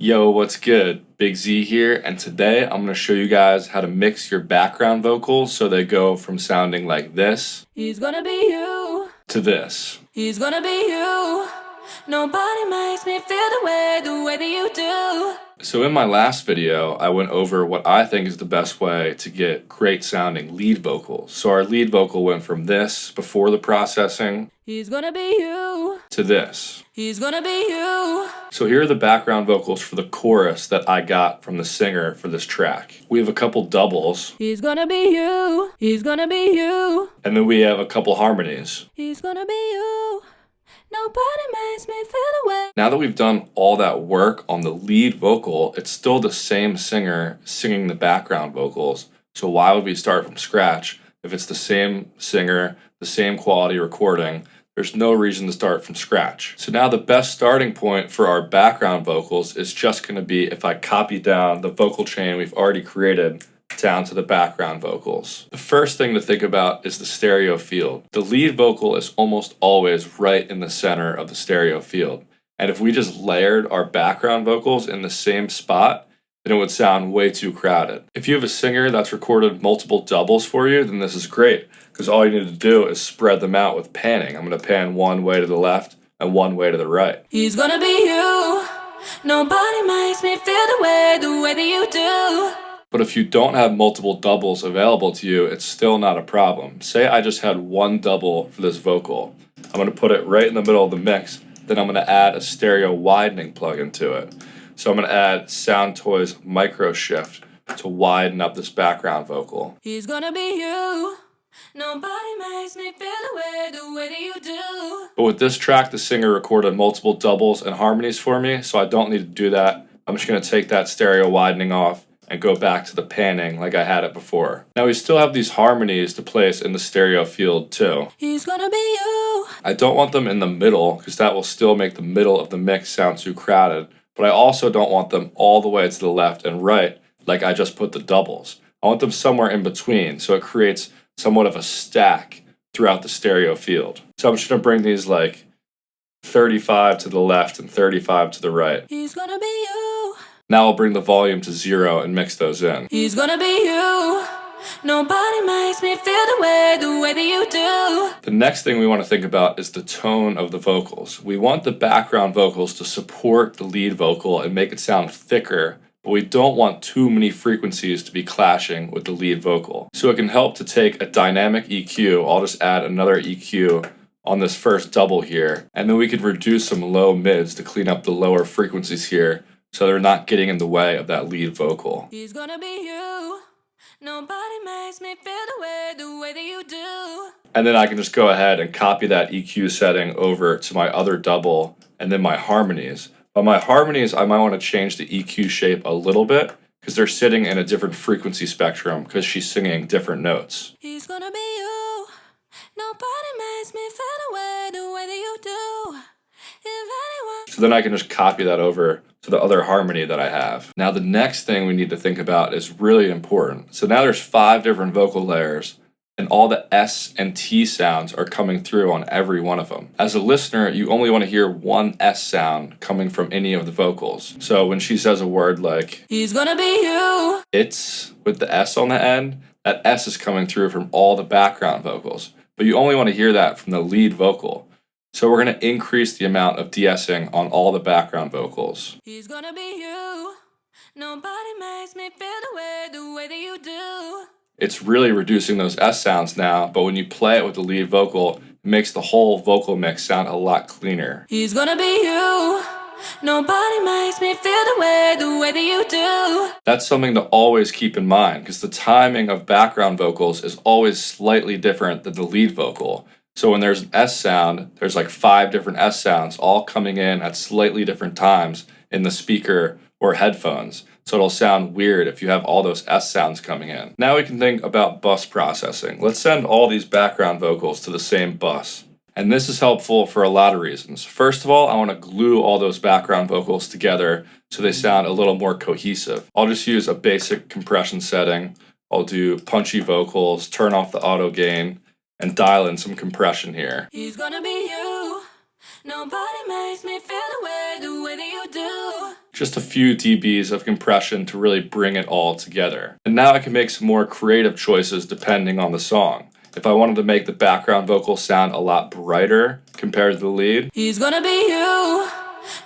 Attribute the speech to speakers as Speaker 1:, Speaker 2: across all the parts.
Speaker 1: Yo, what's good? Big Z here, and today I'm going to show you guys how to mix your background vocals so they go from sounding like this
Speaker 2: He's gonna be you.
Speaker 1: to this.
Speaker 2: He's gonna be you. Nobody makes me feel the way that you do.
Speaker 1: So in my last video, I went over what I think is the best way to get great sounding lead vocals. So our lead vocal went from this before the processing
Speaker 2: He's gonna be you.
Speaker 1: to this.
Speaker 2: He's gonna be you.
Speaker 1: So here are the background vocals for the chorus that I got from the singer for this track. We have a couple doubles,
Speaker 2: He's gonna be you. He's gonna be you.
Speaker 1: and then we have a couple harmonies.
Speaker 2: He's gonna be you. Nobody makes me feel the way.
Speaker 1: Now that we've done all that work on the lead vocal, it's still the same singer singing the background vocals. So why would we start from scratch if it's the same singer, the same quality recording? There's no reason to start from scratch. So now the best starting point for our background vocals is just going to be if I copy down the vocal chain we've already created down to the background vocals. The first thing to think about is the stereo field. The lead vocal is almost always right in the center of the stereo field. And if we just layered our background vocals in the same spot, then it would sound way too crowded. If you have a singer that's recorded multiple doubles for you, then this is great, because all you need to do is spread them out with panning. I'm going to pan one way to the left and one way to the right.
Speaker 2: He's gonna be you. Nobody makes me feel the way that you do.
Speaker 1: But if you don't have multiple doubles available to you, it's still not a problem. Say I just had one double for this vocal. I'm going to put it right in the middle of the mix. Then I'm going to add a stereo widening plugin to it. So I'm going to add Soundtoys Micro Shift to widen up this background vocal.
Speaker 2: He's gonna be you. Nobody makes me feel the way that you do.
Speaker 1: But with this track, the singer recorded multiple doubles and harmonies for me, so I don't need to do that. I'm just going to take that stereo widening off and go back to the panning like I had it before. Now we still have these harmonies to place in the stereo field too.
Speaker 2: He's gonna be you.
Speaker 1: I don't want them in the middle because that will still make the middle of the mix sound too crowded, but I also don't want them all the way to the left and right like I just put the doubles. I want them somewhere in between so it creates somewhat of a stack throughout the stereo field. So I'm just going to bring these like 35 to the left and 35 to the right.
Speaker 2: He's gonna be you.
Speaker 1: Now I'll bring the volume to 0 and mix those in.
Speaker 2: He's gonna be you. Nobody makes me feel the way that you do.
Speaker 1: The next thing we want to think about is the tone of the vocals. We want the background vocals to support the lead vocal and make it sound thicker, but we don't want too many frequencies to be clashing with the lead vocal. So it can help to take a dynamic EQ. I'll just add another EQ on this first double here, and then we could reduce some low mids to clean up the lower frequencies here so they're not getting in the way of that lead vocal.
Speaker 2: He's gonna be you. Nobody makes me feel the way that you do.
Speaker 1: And then I can just go ahead and copy that EQ setting over to my other double and then my harmonies. But my harmonies, I might want to change the EQ shape a little bit because they're sitting in a different frequency spectrum because she's singing different notes.
Speaker 2: He's gonna be you. Nobody makes me feel the way that you do. If anyone...
Speaker 1: So then I can just copy that over to the other harmony that I have. Now the next thing we need to think about is really important. So now there's 5 different vocal layers and all the S and T sounds are coming through on every one of them. As a listener, you only want to hear one S sound coming from any of the vocals. So when she says a word like,
Speaker 2: He's gonna be you.
Speaker 1: it's with the S on the end, that S is coming through from all the background vocals. But you only want to hear that from the lead vocal. So we're going to increase the amount of de-essing on all the background vocals.
Speaker 2: He's gonna be you. Nobody makes me feel the way that you do.
Speaker 1: It's really reducing those S sounds now, but when you play it with the lead vocal, it makes the whole vocal mix sound a lot cleaner.
Speaker 2: He's gonna be you. Nobody makes me feel the way that you do.
Speaker 1: That's something to always keep in mind because the timing of background vocals is always slightly different than the lead vocal. So when there's an S sound, there's like 5 different S sounds all coming in at slightly different times in the speaker or headphones. So it'll sound weird if you have all those S sounds coming in. Now we can think about bus processing. Let's send all these background vocals to the same bus. And this is helpful for a lot of reasons. First of all, I want to glue all those background vocals together so they sound a little more cohesive. I'll just use a basic compression setting. I'll do punchy vocals, turn off the auto gain, and dial in some compression here.
Speaker 2: He's gonna be you. Nobody makes me feel the way that you do.
Speaker 1: Just a few dBs of compression to really bring it all together. And now I can make some more creative choices depending on the song. If I wanted to make the background vocal sound a lot brighter compared to the lead,
Speaker 2: He's gonna be you.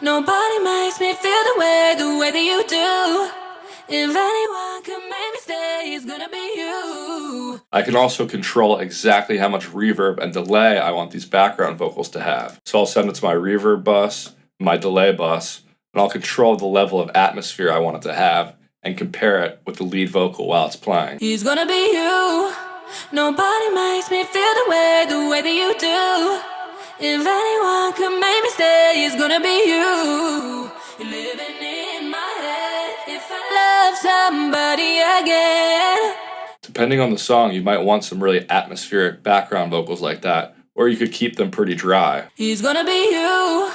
Speaker 2: Nobody makes me feel the way that you do. If anyone can make me stay, it's gonna be you.
Speaker 1: I can also control exactly how much reverb and delay I want these background vocals to have. So I'll send it to my reverb bus, my delay bus, and I'll control the level of atmosphere I want it to have and compare it with the lead vocal while it's playing.
Speaker 2: He's gonna be you. Nobody makes me feel the way that you do. If anyone can make me stay, it's gonna be you. You're living in my head. If I love somebody again.
Speaker 1: Depending on the song, you might want some really atmospheric background vocals like that, or you could keep them pretty dry.
Speaker 2: He's gonna be you.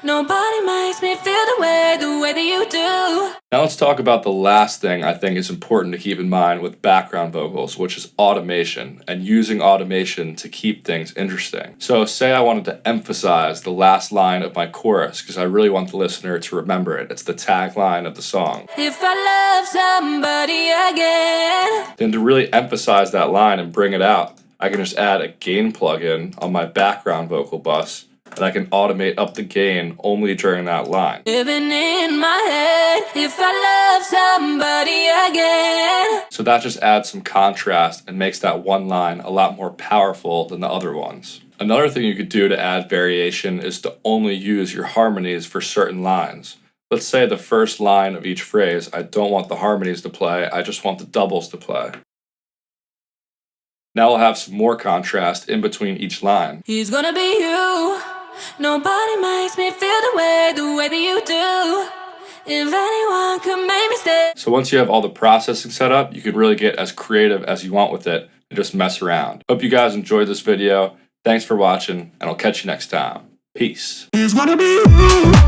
Speaker 2: Nobody makes me feel the way that you do.
Speaker 1: Now let's talk about the last thing I think is important to keep in mind with background vocals, which is automation, and using automation to keep things interesting. So say I wanted to emphasize the last line of my chorus because I really want the listener to remember it. It's the tagline of the song.
Speaker 2: If I love somebody again.
Speaker 1: Then to really emphasize that line and bring it out, I can just add a gain plugin on my background vocal bus, and I can automate up the gain only during that line.
Speaker 2: Living in my head, if I love somebody again.
Speaker 1: So that just adds some contrast and makes that one line a lot more powerful than the other ones. Another thing you could do to add variation is to only use your harmonies for certain lines. Let's say the first line of each phrase, I don't want the harmonies to play, I just want the doubles to play. Now we'll have some more contrast in between each line.
Speaker 2: He's gonna be you. Nobody makes me feel the way that you do. If anyone can make me stay.
Speaker 1: So once you have all the processing set up, you can really get as creative as you want with it and just mess around. Hope you guys enjoyed this video. Thanks for watching, and I'll catch you next time. Peace.
Speaker 3: It's gonna be you.